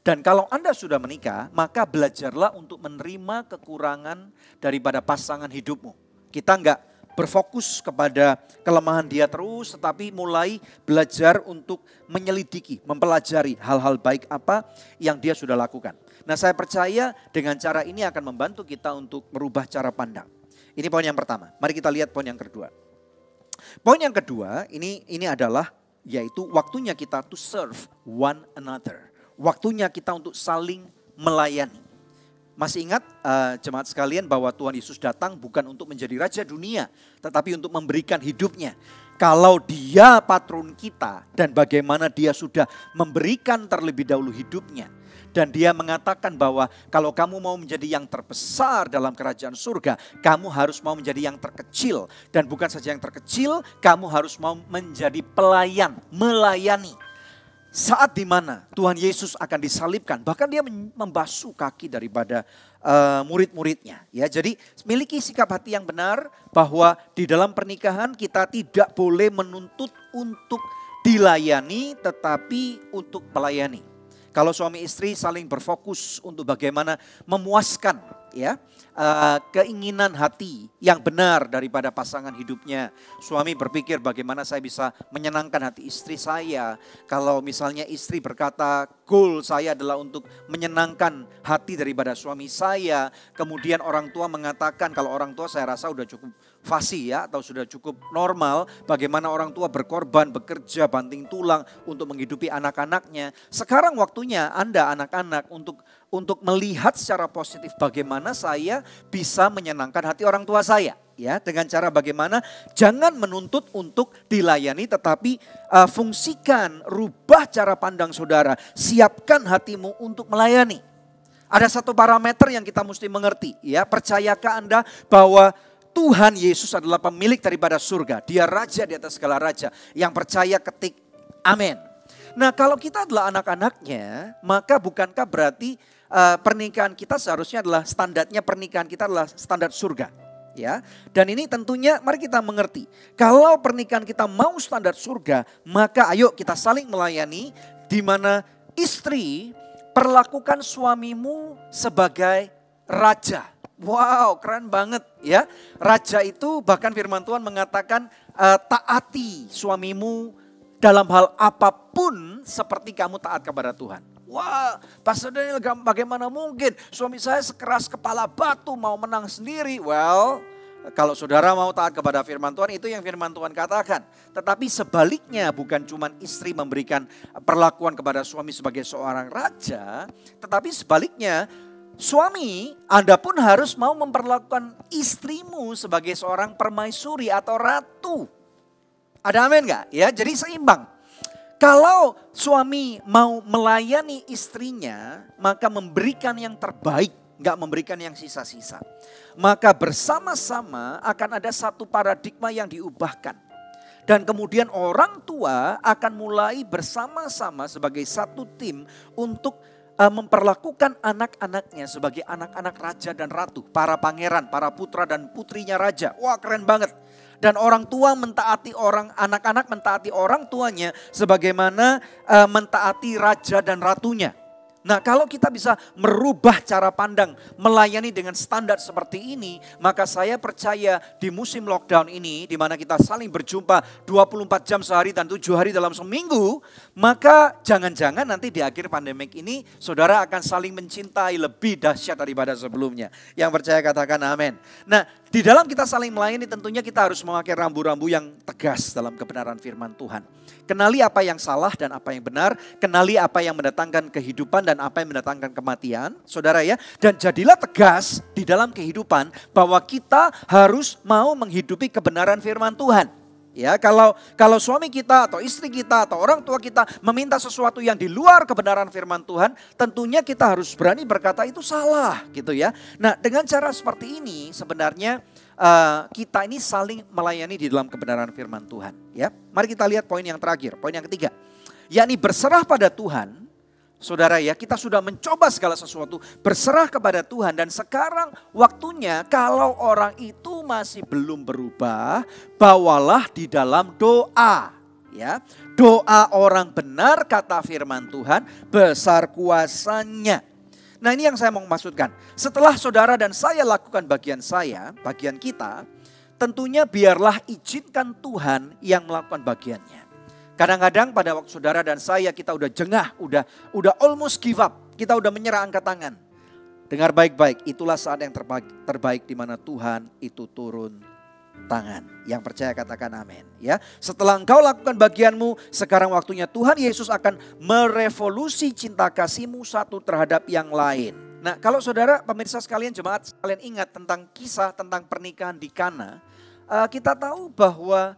Dan kalau Anda sudah menikah, maka belajarlah untuk menerima kekurangan daripada pasangan hidupmu. Kita enggak berfokus kepada kelemahan dia terus, tetapi mulai belajar untuk menyelidiki, mempelajari hal-hal baik apa yang dia sudah lakukan. Nah, saya percaya dengan cara ini akan membantu kita untuk merubah cara pandang. Ini poin yang pertama. Mari kita lihat poin yang kedua. Poin yang kedua ini adalah yaitu waktunya kita to serve one another. Waktunya kita untuk saling melayani. Masih ingat jemaat sekalian bahwa Tuhan Yesus datang bukan untuk menjadi raja dunia, tetapi untuk memberikan hidupnya. Kalau dia patron kita dan bagaimana dia sudah memberikan terlebih dahulu hidupnya. Dan dia mengatakan bahwa kalau kamu mau menjadi yang terbesar dalam kerajaan surga, kamu harus mau menjadi yang terkecil. Dan bukan saja yang terkecil, kamu harus mau menjadi pelayan, melayani. Saat di mana Tuhan Yesus akan disalibkan, bahkan dia membasuh kaki daripada murid-muridnya. Ya, jadi miliki sikap hati yang benar bahwa di dalam pernikahan kita tidak boleh menuntut untuk dilayani, tetapi untuk melayani. Kalau suami istri saling berfokus untuk bagaimana memuaskan ya keinginan hati yang benar daripada pasangan hidupnya. Suami berpikir bagaimana saya bisa menyenangkan hati istri saya. Kalau misalnya istri berkata goal saya adalah untuk menyenangkan hati daripada suami saya. Kemudian orang tua mengatakan, kalau orang tua saya rasa sudah cukup fasih ya, atau sudah cukup normal bagaimana orang tua berkorban, bekerja, banting tulang untuk menghidupi anak-anaknya. Sekarang waktunya Anda anak-anak untuk melihat secara positif bagaimana saya bisa menyenangkan hati orang tua saya. Ya, dengan cara bagaimana jangan menuntut untuk dilayani, tetapi fungsikan, rubah cara pandang saudara. Siapkan hatimu untuk melayani. Ada satu parameter yang kita mesti mengerti. Ya, percayakah Anda bahwa Tuhan Yesus adalah pemilik daripada surga. Dia raja di atas segala raja. Yang percaya ketik amin. Nah, kalau kita adalah anak-anaknya, maka bukankah berarti pernikahan kita seharusnya adalah standarnya pernikahan kita adalah standar surga. Ya, dan ini tentunya mari kita mengerti. Kalau pernikahan kita mau standar surga, maka ayo kita saling melayani, di mana istri perlakukan suamimu sebagai raja. Wow, keren banget ya. Raja itu bahkan firman Tuhan mengatakan taati suamimu dalam hal apapun seperti kamu taat kepada Tuhan. Wah, Pastor Daniel bagaimana mungkin suami saya sekeras kepala batu mau menang sendiri. Well, kalau saudara mau taat kepada firman Tuhan, itu yang firman Tuhan katakan. Tetapi sebaliknya, bukan cuma istri memberikan perlakuan kepada suami sebagai seorang raja, tetapi sebaliknya suami, Anda pun harus mau memperlakukan istrimu sebagai seorang permaisuri atau ratu. Ada amin gak? Ya, jadi seimbang. Kalau suami mau melayani istrinya, maka memberikan yang terbaik nggak memberikan yang sisa-sisa. Maka bersama-sama akan ada satu paradigma yang diubahkan. Dan kemudian orang tua akan mulai bersama-sama sebagai satu tim untuk memperlakukan anak-anaknya sebagai anak-anak raja dan ratu. Para pangeran, para putra dan putrinya raja. Wah, keren banget. Dan orang tua mentaati anak-anak mentaati orang tuanya sebagaimana mentaati raja dan ratunya. Nah, kalau kita bisa merubah cara pandang, melayani dengan standar seperti ini, maka saya percaya di musim lockdown ini, di mana kita saling berjumpa 24 jam sehari dan 7 hari dalam seminggu, maka jangan-jangan nanti di akhir pandemik ini, saudara akan saling mencintai lebih dahsyat daripada sebelumnya. Yang percaya katakan amin. Nah, di dalam kita saling melayani tentunya kita harus memakai rambu-rambu yang tegas dalam kebenaran firman Tuhan. Kenali apa yang salah dan apa yang benar, kenali apa yang mendatangkan kehidupan dan apa yang mendatangkan kematian, saudara ya. Dan jadilah tegas di dalam kehidupan bahwa kita harus mau menghidupi kebenaran firman Tuhan. Ya, kalau suami kita atau istri kita atau orang tua kita meminta sesuatu yang di luar kebenaran firman Tuhan, tentunya kita harus berani berkata itu salah, gitu ya. Nah, dengan cara seperti ini sebenarnya kita ini saling melayani di dalam kebenaran firman Tuhan. Ya, mari kita lihat poin yang terakhir, poin yang ketiga, yakni berserah pada Tuhan. Saudara ya, kita sudah mencoba segala sesuatu, berserah kepada Tuhan, dan sekarang waktunya kalau orang itu masih belum berubah, bawalah di dalam doa. Ya, doa orang benar kata firman Tuhan besar kuasanya. Nah, ini yang saya mau maksudkan. Setelah saudara dan saya lakukan bagian kita, tentunya biarlah izinkan Tuhan yang melakukan bagiannya. Kadang-kadang pada waktu saudara dan saya kita udah jengah, udah almost give up. Kita udah menyerah angkat tangan. Dengar baik-baik, itulah saat yang terbaik di mana Tuhan itu turun tangan. Yang percaya katakan amin. Ya, setelah engkau lakukan bagianmu, sekarang waktunya Tuhan Yesus akan merevolusi cinta kasihmu satu terhadap yang lain. Nah, kalau saudara pemirsa sekalian, jemaat sekalian ingat tentang kisah tentang pernikahan di Kana, kita tahu bahwa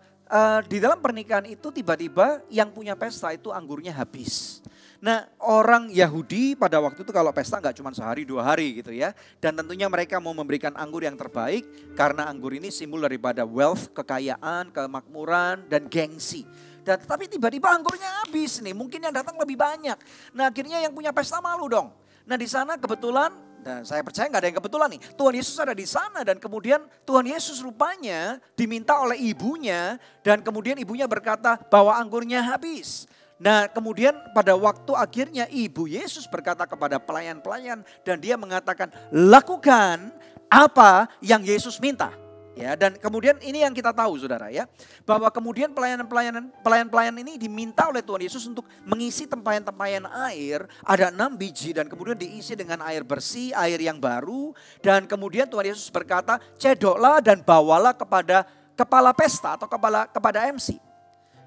di dalam pernikahan itu tiba-tiba yang punya pesta itu anggurnya habis. Nah, orang Yahudi pada waktu itu kalau pesta nggak cuma sehari 2 hari gitu ya. Dan tentunya mereka mau memberikan anggur yang terbaik karena anggur ini simbol daripada wealth, kekayaan, kemakmuran, dan gengsi. Dan tetapi tiba-tiba anggurnya habis nih, mungkin yang datang lebih banyak. Nah, akhirnya yang punya pesta malu dong. Nah, di sana kebetulan, dan saya percaya nggak ada yang kebetulan nih. Tuhan Yesus ada di sana dan kemudian Tuhan Yesus rupanya diminta oleh ibunya. Dan kemudian ibunya berkata bahwa anggurnya habis. Nah, kemudian pada waktu akhirnya ibu Yesus berkata kepada pelayan-pelayan. Dan dia mengatakan lakukan apa yang Yesus minta. Ya, dan kemudian ini yang kita tahu saudara ya. Bahwa kemudian pelayan-pelayan ini diminta oleh Tuhan Yesus untuk mengisi tempayan-tempayan air. Ada 6 biji dan kemudian diisi dengan air bersih, air yang baru. Dan kemudian Tuhan Yesus berkata cedoklah dan bawalah kepada kepala pesta atau kepada MC.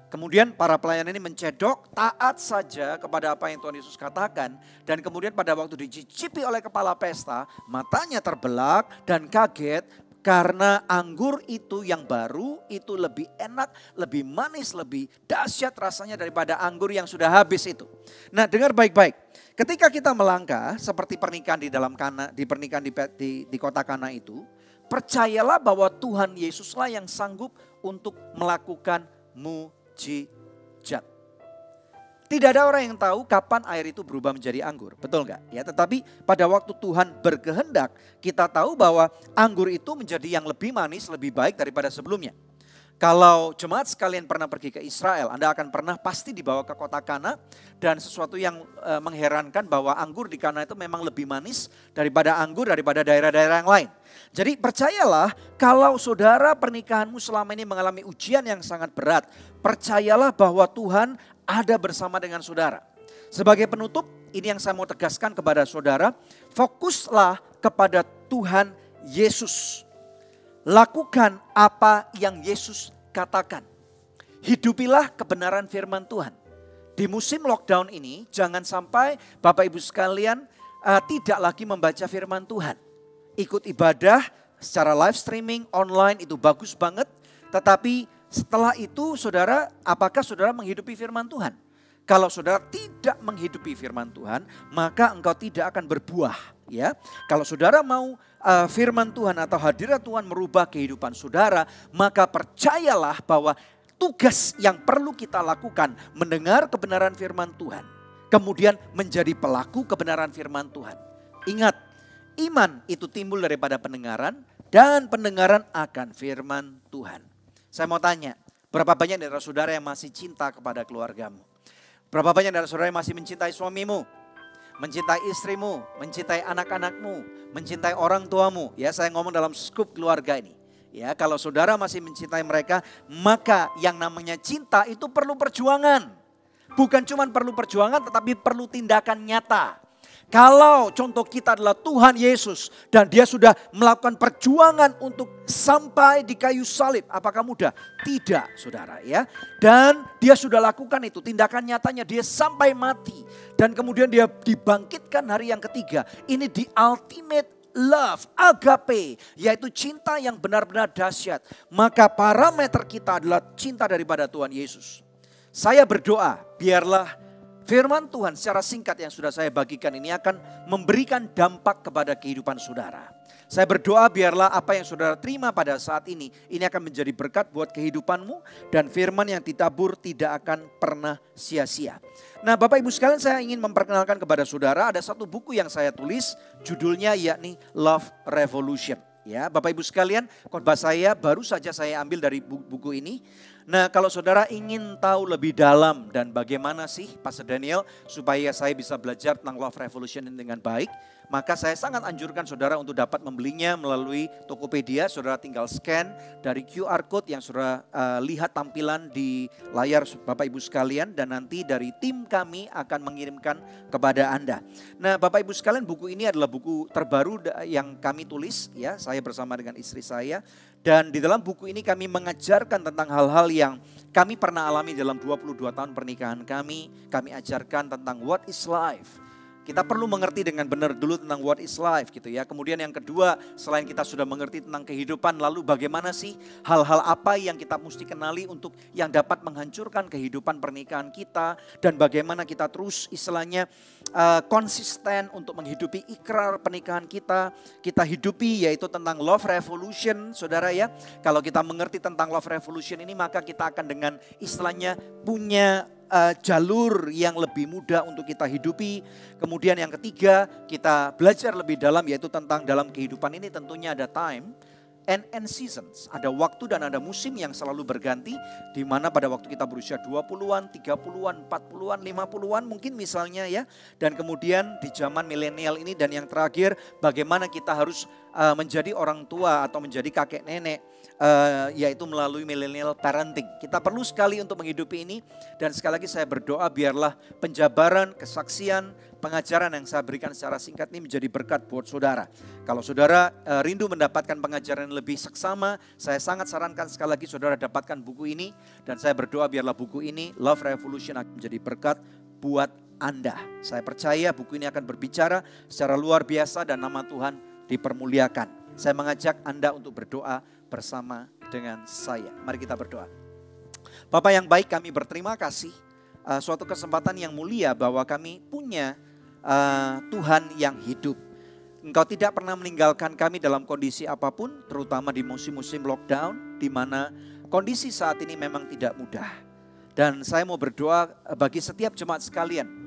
Kemudian para pelayan ini mencedok, taat saja kepada apa yang Tuhan Yesus katakan. Dan kemudian pada waktu dicicipi oleh kepala pesta, matanya terbelak dan kaget. Karena anggur itu yang baru, itu lebih enak, lebih manis, lebih dahsyat rasanya daripada anggur yang sudah habis itu. Nah, dengar baik-baik. Ketika kita melangkah seperti pernikahan di dalam Kana, di pernikahan di kota Kana itu, percayalah bahwa Tuhan Yesuslah yang sanggup untuk melakukan mujizat. Tidak ada orang yang tahu kapan air itu berubah menjadi anggur, betul nggak? Ya, tetapi pada waktu Tuhan berkehendak, kita tahu bahwa anggur itu menjadi yang lebih manis, lebih baik daripada sebelumnya. Kalau jemaat sekalian pernah pergi ke Israel, Anda akan pernah pasti dibawa ke kota Kana. Dan sesuatu yang mengherankan bahwa anggur di Kana itu memang lebih manis daripada anggur daripada daerah-daerah yang lain. Jadi percayalah kalau saudara pernikahanmu selama ini mengalami ujian yang sangat berat. Percayalah bahwa Tuhan ada bersama dengan saudara. Sebagai penutup, ini yang saya mau tegaskan kepada saudara. Fokuslah kepada Tuhan Yesus. Lakukan apa yang Yesus katakan. Hidupilah kebenaran firman Tuhan. Di musim lockdown ini, jangan sampai Bapak Ibu sekalian tidak lagi membaca firman Tuhan. Ikut ibadah secara live streaming, online itu bagus banget. Tetapi setelah itu saudara, apakah saudara menghidupi firman Tuhan? Kalau saudara tidak menghidupi firman Tuhan, maka engkau tidak akan berbuah. Ya, kalau saudara mau firman Tuhan atau hadirat Tuhan merubah kehidupan saudara, maka percayalah bahwa tugas yang perlu kita lakukan mendengar kebenaran firman Tuhan, kemudian menjadi pelaku kebenaran firman Tuhan. Ingat, iman itu timbul daripada pendengaran dan pendengaran akan firman Tuhan. Saya mau tanya, berapa banyak dari saudara yang masih cinta kepada keluargamu? Berapa banyak dari saudara yang masih mencintai suamimu? Mencintai istrimu, mencintai anak-anakmu, mencintai orang tuamu. Ya, saya ngomong dalam skup keluarga ini. Ya, kalau saudara masih mencintai mereka, maka yang namanya cinta itu perlu perjuangan. Bukan cuma perlu perjuangan, tetapi perlu tindakan nyata. Kalau contoh kita adalah Tuhan Yesus dan dia sudah melakukan perjuangan untuk sampai di kayu salib. Apakah mudah? Tidak, saudara ya. Dan dia sudah lakukan itu, tindakan nyatanya dia sampai mati. Dan kemudian dia dibangkitkan hari yang ketiga. Ini the ultimate love, agape, yaitu cinta yang benar-benar dahsyat. Maka parameter kita adalah cinta daripada Tuhan Yesus. Saya berdoa, biarlah firman Tuhan secara singkat yang sudah saya bagikan ini akan memberikan dampak kepada kehidupan saudara. Saya berdoa biarlah apa yang saudara terima pada saat ini akan menjadi berkat buat kehidupanmu dan firman yang ditabur tidak akan pernah sia-sia. Nah, Bapak Ibu sekalian, saya ingin memperkenalkan kepada saudara ada satu buku yang saya tulis, judulnya yakni Love Revolution. Ya, Bapak Ibu sekalian, khotbah saya baru saja saya ambil dari buku ini. Nah, kalau saudara ingin tahu lebih dalam dan bagaimana sih Pastor Daniel supaya saya bisa belajar tentang Love Revolution ini dengan baik, maka saya sangat anjurkan saudara untuk dapat membelinya melalui Tokopedia. Saudara tinggal scan dari QR Code yang saudara lihat tampilan di layar Bapak Ibu sekalian, dan nanti dari tim kami akan mengirimkan kepada Anda. Nah, Bapak Ibu sekalian, buku ini adalah buku terbaru yang kami tulis, ya, saya bersama dengan istri saya. Dan di dalam buku ini kami mengajarkan tentang hal-hal yang kami pernah alami dalam 22 tahun pernikahan kami. Kami ajarkan tentang what is life. Kita perlu mengerti dengan benar dulu tentang what is life gitu ya. Kemudian yang kedua, selain kita sudah mengerti tentang kehidupan, lalu bagaimana sih hal-hal apa yang kita mesti kenali untuk yang dapat menghancurkan kehidupan pernikahan kita. Dan bagaimana kita terus istilahnya konsisten untuk menghidupi ikrar pernikahan kita. Kita hidupi yaitu tentang love revolution, saudara ya. Kalau kita mengerti tentang love revolution ini, maka kita akan dengan istilahnya punya jalur yang lebih mudah untuk kita hidupi. Kemudian yang ketiga, kita belajar lebih dalam yaitu tentang dalam kehidupan ini tentunya ada time and seasons. Ada waktu dan ada musim yang selalu berganti, di mana pada waktu kita berusia 20-an, 30-an, 40-an, 50-an mungkin misalnya ya. Dan kemudian di zaman milenial ini dan yang terakhir, bagaimana kita harus menjadi orang tua atau menjadi kakek nenek. Yaitu melalui millennial parenting. Kita perlu sekali untuk menghidupi ini, dan sekali lagi saya berdoa biarlah penjabaran, kesaksian, pengajaran yang saya berikan secara singkat ini menjadi berkat buat saudara. Kalau saudara rindu mendapatkan pengajaran yang lebih seksama, saya sangat sarankan sekali lagi saudara dapatkan buku ini, dan saya berdoa biarlah buku ini Love Revolution akan menjadi berkat buat Anda. Saya percaya buku ini akan berbicara secara luar biasa dan nama Tuhan dipermuliakan. Saya mengajak Anda untuk berdoa bersama dengan saya. Mari kita berdoa. Bapa yang baik, kami berterima kasih suatu kesempatan yang mulia bahwa kami punya Tuhan yang hidup. Engkau tidak pernah meninggalkan kami dalam kondisi apapun, terutama di musim-musim lockdown, di mana kondisi saat ini memang tidak mudah. Dan saya mau berdoa bagi setiap jemaat sekalian.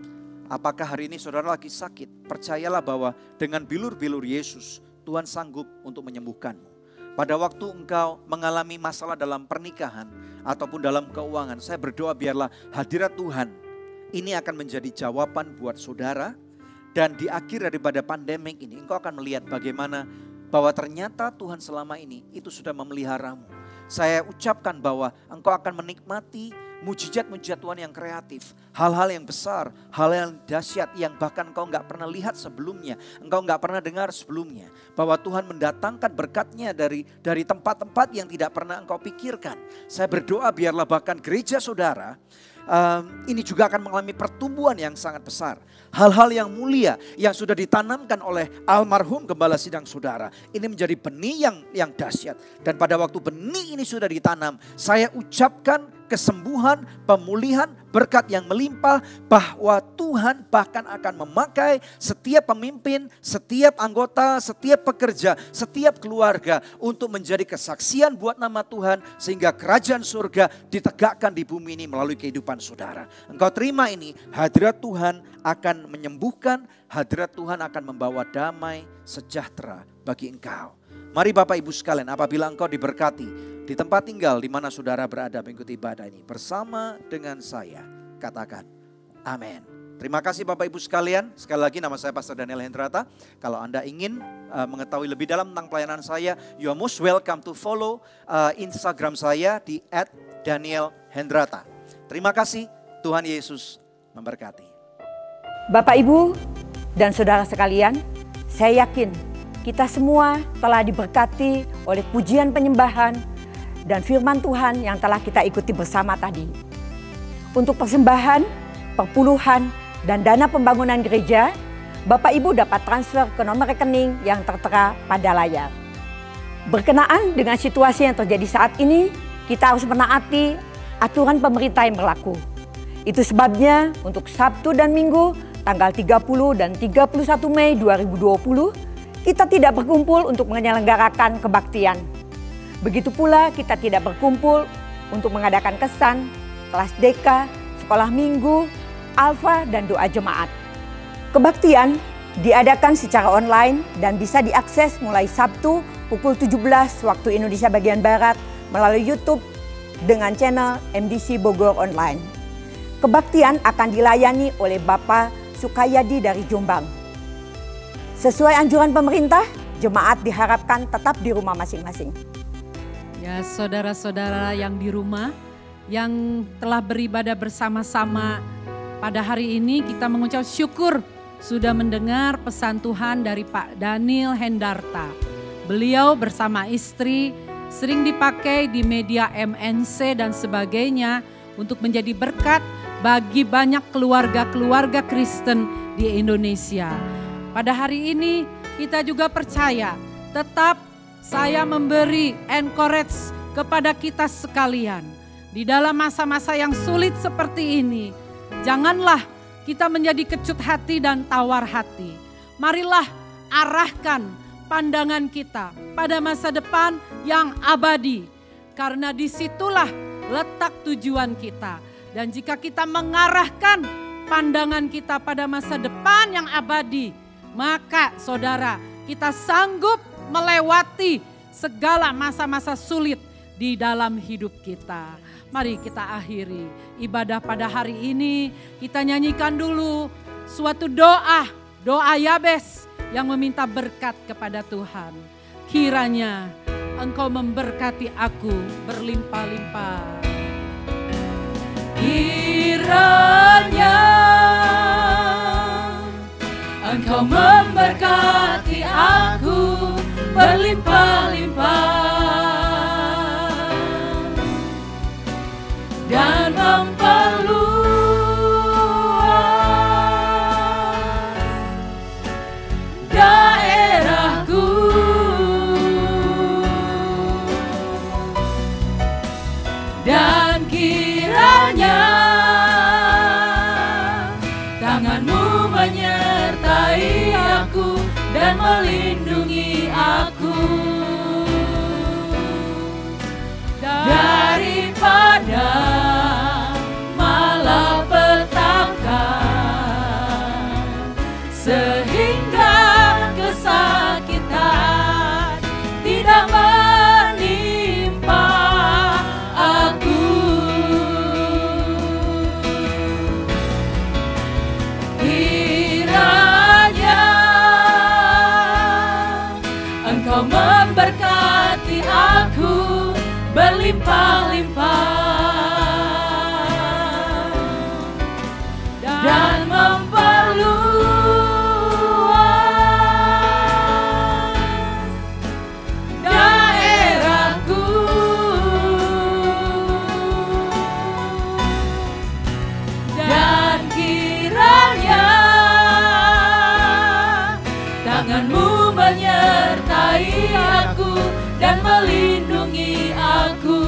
Apakah hari ini saudara lagi sakit? Percayalah bahwa dengan bilur-bilur Yesus, Tuhan sanggup untuk menyembuhkanmu. Pada waktu engkau mengalami masalah dalam pernikahan ataupun dalam keuangan, saya berdoa biarlah hadirat Tuhan ini akan menjadi jawaban buat saudara. Dan di akhir daripada pandemik ini, engkau akan melihat bagaimana bahwa ternyata Tuhan selama ini itu sudah memeliharamu. Saya ucapkan bahwa engkau akan menikmati mujizat-mujizat Tuhan yang kreatif. Hal-hal yang besar, hal yang dahsyat yang bahkan engkau gak pernah lihat sebelumnya. Engkau gak pernah dengar sebelumnya. Bahwa Tuhan mendatangkan berkatnya dari tempat-tempat yang tidak pernah engkau pikirkan. Saya berdoa biarlah bahkan gereja saudara ini juga akan mengalami pertumbuhan yang sangat besar. Hal-hal yang mulia yang sudah ditanamkan oleh almarhum gembala sidang saudara. Ini menjadi benih yang dahsyat. Dan pada waktu benih ini sudah ditanam, saya ucapkan kesembuhan, pemulihan, berkat yang melimpah, bahwa Tuhan bahkan akan memakai setiap pemimpin, setiap anggota, setiap pekerja, setiap keluarga untuk menjadi kesaksian buat nama Tuhan, sehingga kerajaan surga ditegakkan di bumi ini melalui kehidupan saudara. Engkau terima ini, hadirat Tuhan akan menyembuhkan, hadirat Tuhan akan membawa damai sejahtera bagi engkau. Mari Bapak Ibu sekalian, apabila engkau diberkati di tempat tinggal di mana saudara berada mengikuti ibadah ini bersama dengan saya, katakan amin. Terima kasih Bapak Ibu sekalian. Sekali lagi nama saya Pastor Daniel Hendrata. Kalau Anda ingin mengetahui lebih dalam tentang pelayanan saya, you are most welcome to follow Instagram saya di @danielhendrata. Terima kasih, Tuhan Yesus memberkati. Bapak Ibu dan saudara sekalian, saya yakin kita semua telah diberkati oleh pujian penyembahan dan firman Tuhan yang telah kita ikuti bersama tadi. Untuk persembahan, perpuluhan, dan dana pembangunan gereja, Bapak Ibu dapat transfer ke nomor rekening yang tertera pada layar. Berkenaan dengan situasi yang terjadi saat ini, kita harus menaati aturan pemerintah yang berlaku. Itu sebabnya untuk Sabtu dan Minggu tanggal 30 dan 31 Mei 2020, kita tidak berkumpul untuk menyelenggarakan kebaktian. Begitu pula kita tidak berkumpul untuk mengadakan kesan, kelas DK, sekolah minggu, alfa, dan doa jemaat. Kebaktian diadakan secara online dan bisa diakses mulai Sabtu pukul 17 waktu Indonesia bagian Barat melalui YouTube dengan channel MDC Bogor Online. Kebaktian akan dilayani oleh Bapak Sukayadi dari Jombang. Sesuai anjuran pemerintah, jemaat diharapkan tetap di rumah masing-masing. Ya, saudara-saudara yang di rumah, yang telah beribadah bersama-sama pada hari ini, kita mengucap syukur sudah mendengar pesan Tuhan dari Pak Daniel Hendrata. Beliau bersama istri sering dipakai di media MNC dan sebagainya untuk menjadi berkat bagi banyak keluarga-keluarga Kristen di Indonesia. Pada hari ini kita juga percaya, tetap saya memberi encourage kepada kita sekalian. Di dalam masa-masa yang sulit seperti ini, janganlah kita menjadi kecut hati dan tawar hati. Marilah arahkan pandangan kita pada masa depan yang abadi. Karena disitulah letak tujuan kita. Dan jika kita mengarahkan pandangan kita pada masa depan yang abadi, maka saudara, kita sanggup melewati segala masa-masa sulit di dalam hidup kita. Mari kita akhiri ibadah pada hari ini. Kita nyanyikan dulu suatu doa Yabes yang meminta berkat kepada Tuhan. Kiranya Engkau memberkati aku berlimpah-limpah. Kiranya Engkau memberkati aku berlimpah-limpah dan memperluas daerahku, dan kiranya tangan-Mu menyertai aku dan melindungi aku daripada malapetaka, sehingga kesakitan tidak menimpa aku. Kiranya Engkau memberkati aku berlimpah-limpah dan memperluas daerahku, dan kiranya tangan-Mu menyertai aku dan melindungi aku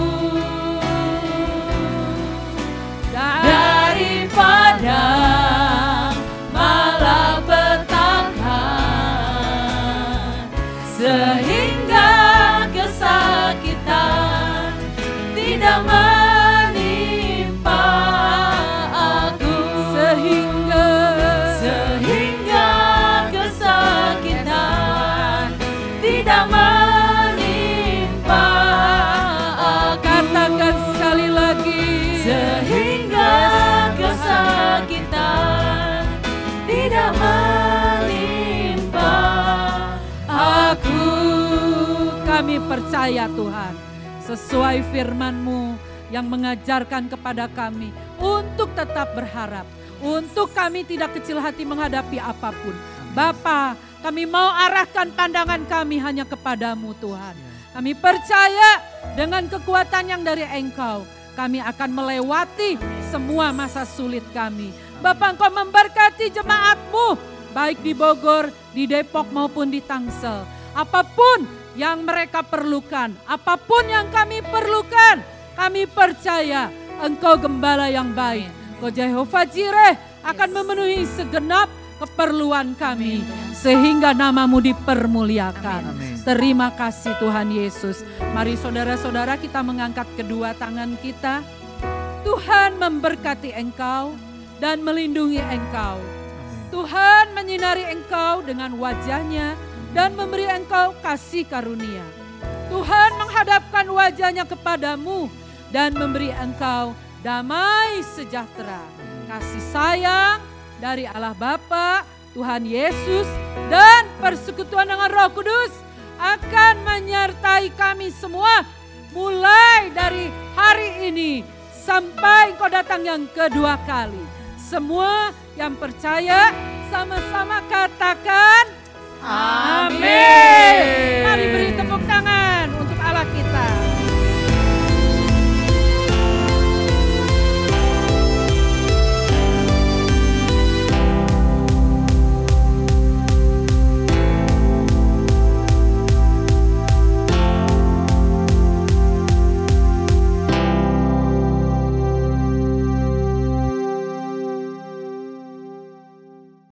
tidak menimpa aku, sehingga kesakitan tidak menimpa aku. Katakan sekali lagi, sehingga kesakitan tidak menimpa aku. Kami percaya Tuhan, sesuai firman-Mu yang mengajarkan kepada kami untuk tetap berharap, untuk kami tidak kecil hati menghadapi apapun. Bapa, kami mau arahkan pandangan kami hanya kepadamu Tuhan. Kami percaya dengan kekuatan yang dari Engkau, kami akan melewati semua masa sulit kami. Bapa, Engkau memberkati jemaat-Mu, baik di Bogor, di Depok maupun di Tangsel. Apapun yang mereka perlukan, apapun yang kami perlukan, kami percaya Engkau gembala yang baik. Engkau Jehovah Jireh akan memenuhi segenap keperluan kami, sehingga nama-Mu dipermuliakan. Amin. Terima kasih Tuhan Yesus. Mari saudara-saudara kita mengangkat kedua tangan kita. Tuhan memberkati engkau dan melindungi engkau. Tuhan menyinari engkau dengan wajahnya dan memberi engkau kasih karunia. Tuhan menghadapkan wajahnya kepadamu dan memberi engkau damai sejahtera. Kasih sayang dari Allah Bapa, Tuhan Yesus, dan persekutuan dengan Roh Kudus akan menyertai kami semua mulai dari hari ini sampai Engkau datang yang kedua kali. Semua yang percaya sama-sama katakan amin. Mari beri tepuk tangan.